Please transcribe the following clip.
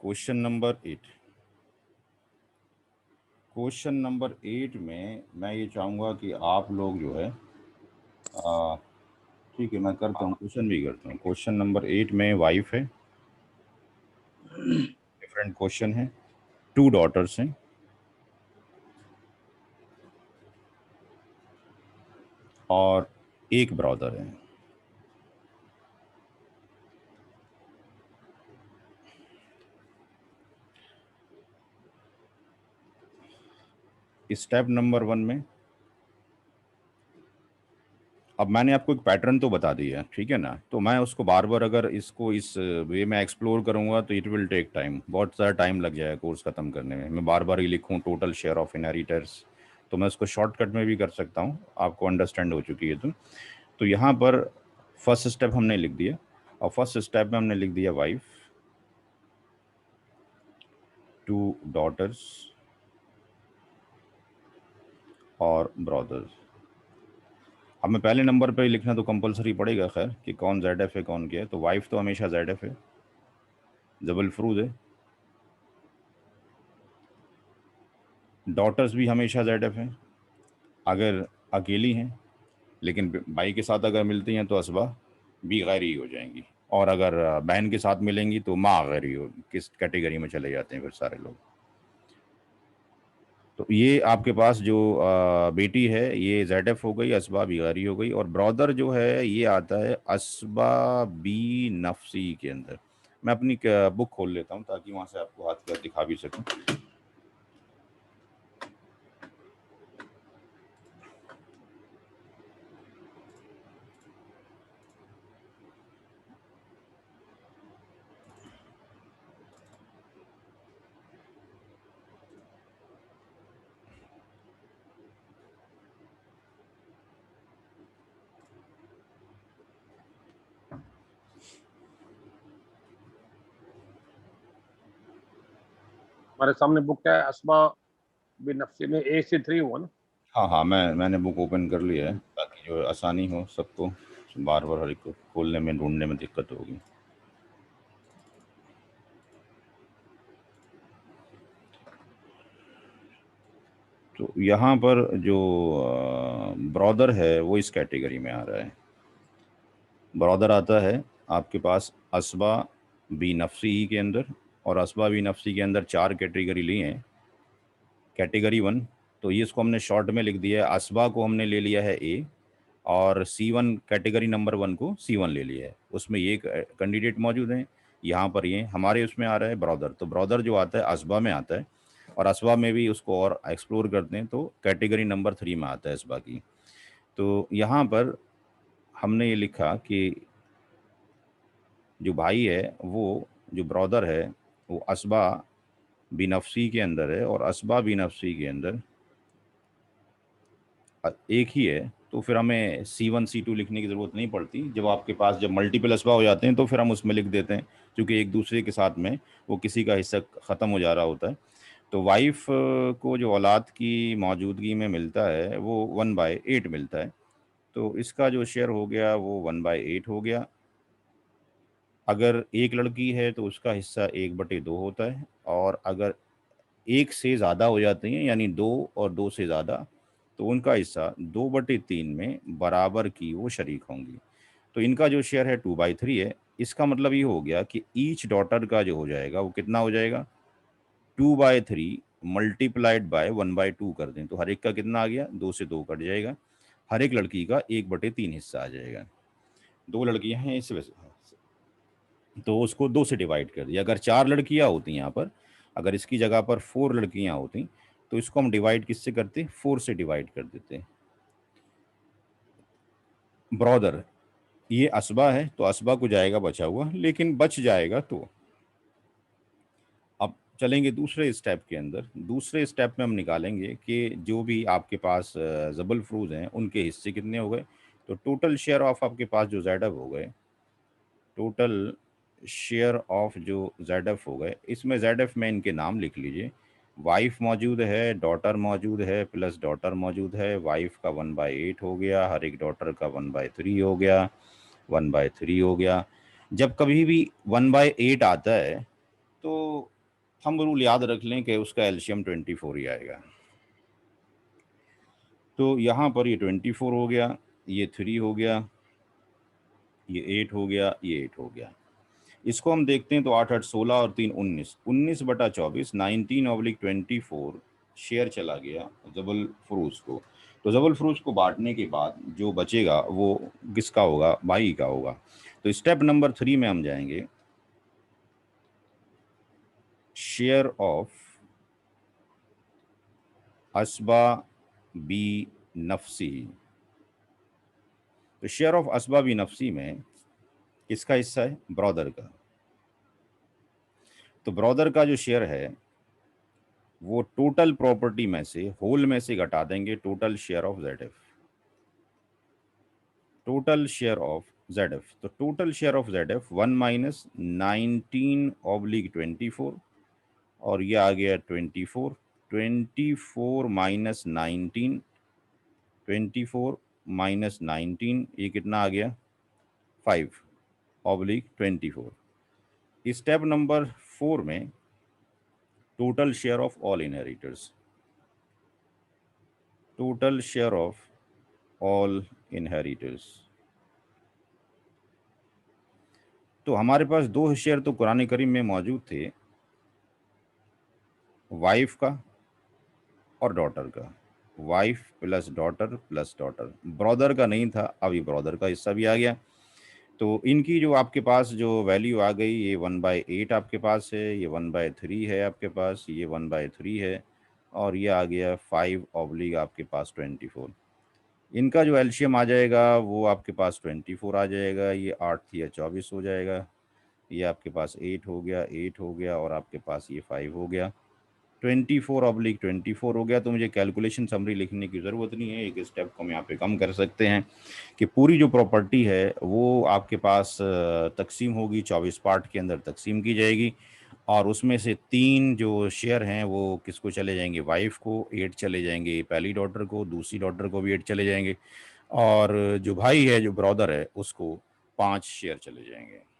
Question number 8 में मैं ये चाहूँगा कि आप लोग जो है ठीक है, मैं करता हूँ, क्वेश्चन भी करता हूँ। क्वेश्चन नंबर 8 में वाइफ है, डिफरेंट क्वेश्चन है, 2 डॉटर्स हैं और 1 ब्रदर है। स्टेप नंबर 1 में अब मैंने आपको एक पैटर्न तो बता दिया, ठीक है ना, तो मैं उसको बार बार अगर इसको इस वे में एक्सप्लोर करूंगा तो इट विल टेक टाइम, बहुत ज़्यादा टाइम लग जाएगा कोर्स ख़त्म करने में। मैं बार बार ही लिखूं टोटल शेयर ऑफ इनहेरिटर्स, तो मैं उसको शॉर्टकट में भी कर सकता हूं, आपको अंडरस्टैंड हो चुकी है। तो यहाँ पर फर्स्ट स्टेप हमने लिख दिया, और फर्स्ट स्टेप में हमने लिख दिया वाइफ, 2 डॉटर्स और ब्रदर्स। अब मैं पहले नंबर पे लिखना तो कंपलसरी पड़ेगा खैर कि कौन ZF है कौन क्या है, तो वाइफ तो हमेशा ZF है, जबल फ्रूज है। डॉटर्स भी हमेशा ZF हैं अगर अकेली हैं, लेकिन भाई के साथ अगर मिलती हैं तो असबा भी गैरी हो जाएंगी, और अगर बहन के साथ मिलेंगी तो माँ गैरी हो, किस कैटेगरी में चले जाते हैं फिर सारे लोग। तो ये आपके पास जो बेटी है ये ZF हो गई, असबा भी गैरी हो गई, और ब्रदर जो है ये आता है असबा बी नफसी के अंदर। मैं अपनी बुक खोल लेता हूँ ताकि वहाँ से आपको हाथ का दिखा भी सकूँ। हमारे सामने बुक है अस्मा बिन नफसी में AC3 हुआ ना। हाँ हाँ, मैंने बुक ओपन कर लिया है ताकि जो आसानी हो सबको, बार बार हर एक को खोलने में ढूंढने में दिक्कत होगी। तो यहाँ पर जो ब्रदर है वो इस कैटेगरी में आ रहा है। ब्रदर आता है आपके पास असबा बी नफसी के अंदर, और असबा बी नफसी के अंदर 4 कैटेगरी ली हैं। कैटेगरी 1 तो ये इसको हमने शॉर्ट में लिख दिया है, असबा को हमने ले लिया है A, और C1 कैटेगरी नंबर 1 को C1 ले लिया है। उसमें ये कैंडिडेट मौजूद हैं, यहाँ पर ये हमारे उसमें आ रहा है ब्रदर। तो ब्रदर जो आता है असबा में आता है, और असबा में भी उसको और एक्सप्लोर करते हैं तो कैटेगरी नंबर 3 में आता है असबा की। तो यहाँ पर हमने ये लिखा कि जो भाई है वो, जो ब्रदर है वो असबा बिनफसी के अंदर है, और असबा बिनफसी के अंदर एक ही है, तो फिर हमें C1 C2 लिखने की ज़रूरत नहीं पड़ती। जब आपके पास जब मल्टीपल असबा हो जाते हैं तो फिर हम उसमें लिख देते हैं, क्योंकि एक दूसरे के साथ में वो किसी का हिस्सा ख़त्म हो जा रहा होता है। तो वाइफ को जो औलाद की मौजूदगी में मिलता है वो 1/8 मिलता है, तो इसका जो शेयर हो गया वो 1/8 हो गया। अगर एक लड़की है तो उसका हिस्सा 1/2 होता है, और अगर एक से ज़्यादा हो जाती हैं यानी 2 और 2 से ज़्यादा, तो उनका हिस्सा 2/3 में बराबर की वो शरीक होंगी। तो इनका जो शेयर है 2/3 है। इसका मतलब ये हो गया कि ईच डॉटर का जो हो जाएगा वो कितना हो जाएगा, 2/3 मल्टीप्लाइड बाय 1/2 कर दें तो हर एक का कितना आ गया, 2 से 2 कट जाएगा, हर एक लड़की का 1/3 हिस्सा आ जाएगा। 2 लड़कियां हैं इस वजह से, तो उसको 2 से डिवाइड कर दिया। अगर 4 लड़कियां होती यहाँ पर, अगर इसकी जगह पर 4 लड़कियां होती तो इसको हम डिवाइड किससे करते, 4 से डिवाइड कर देते। ब्रदर ये असबा है तो असबा को जाएगा बचा हुआ, लेकिन बच जाएगा तो। अब चलेंगे दूसरे स्टेप के अंदर। दूसरे स्टेप में हम निकालेंगे कि जो भी आपके पास जबल फ्रूज हैं उनके हिस्से कितने हो गए। तो टोटल शेयर ऑफ आपके पास जो ज़ेडफ हो गए, टोटल शेयर ऑफ जो ZF हो गए, इसमें ZF में इनके नाम लिख लीजिए। वाइफ मौजूद है, डॉटर मौजूद है, प्लस डॉटर मौजूद है। वाइफ का 1/8 हो गया, हर एक डॉटर का 1/3 हो गया, 1/3 हो गया। जब कभी भी 1/8 आता है तो थंब रूल याद रख लें कि उसका एलसीएम 24 ही आएगा। तो यहाँ पर ये 24 हो गया, ये 3 हो गया, ये 8 हो गया, ये 8 हो गया। इसको हम देखते हैं तो 8 8 16 और 3 19, 19/24, 19/24 शेयर चला गया जबल फरूज को। तो जबल फरूज को बांटने के बाद जो बचेगा वो किसका होगा? भाई का होगा। तो स्टेप नंबर 3 में हम जाएंगे, शेयर ऑफ असबा बी नफसी। तो शेयर ऑफ असबा बी नफसी में किसका हिस्सा है? ब्रदर का। तो ब्रदर का जो शेयर है वो टोटल प्रॉपर्टी में से, होल में से घटा देंगे total share of Z F. Total share of Z F, तो total share of Z F 1 minus 19/24, और ये आ गया 24, 24 माइनस 19, 24 माइनस 19, ये कितना आ गया? 5/24। स्टेप नंबर 4 में total share of all inheritors, total share of all inheritors. तो हमारे पास दो शेयर तो कुरान करीम में मौजूद थे, वाइफ का और डॉटर का। वाइफ प्लस डॉटर, ब्रदर का नहीं था, अभी ब्रदर का हिस्सा भी आ गया। तो इनकी जो आपके पास जो वैल्यू आ गई, ये 1/8 आपके पास है, ये 1/3 है आपके पास, ये 1/3 है, और ये आ गया 5/ आपके पास 24। इनका जो एलसीएम आ जाएगा वो आपके पास 24 आ जाएगा, ये 8 या 24 हो जाएगा, ये आपके पास 8 हो गया, 8 हो गया, और आपके पास ये 5 हो गया, 24/24 हो गया। तो मुझे कैलकुलेशन समरी लिखने की ज़रूरत नहीं है, एक स्टेप को हम यहाँ पे कम कर सकते हैं कि पूरी जो प्रॉपर्टी है वो आपके पास तकसीम होगी, 24 पार्ट के अंदर तकसीम की जाएगी, और उसमें से 3 जो शेयर हैं वो किसको चले जाएंगे? वाइफ को, 8 चले जाएंगे पहली डॉटर को, दूसरी डॉटर को भी 8 चले जाएंगे, और जो भाई है, जो ब्रदर है, उसको 5 शेयर चले जाएंगे।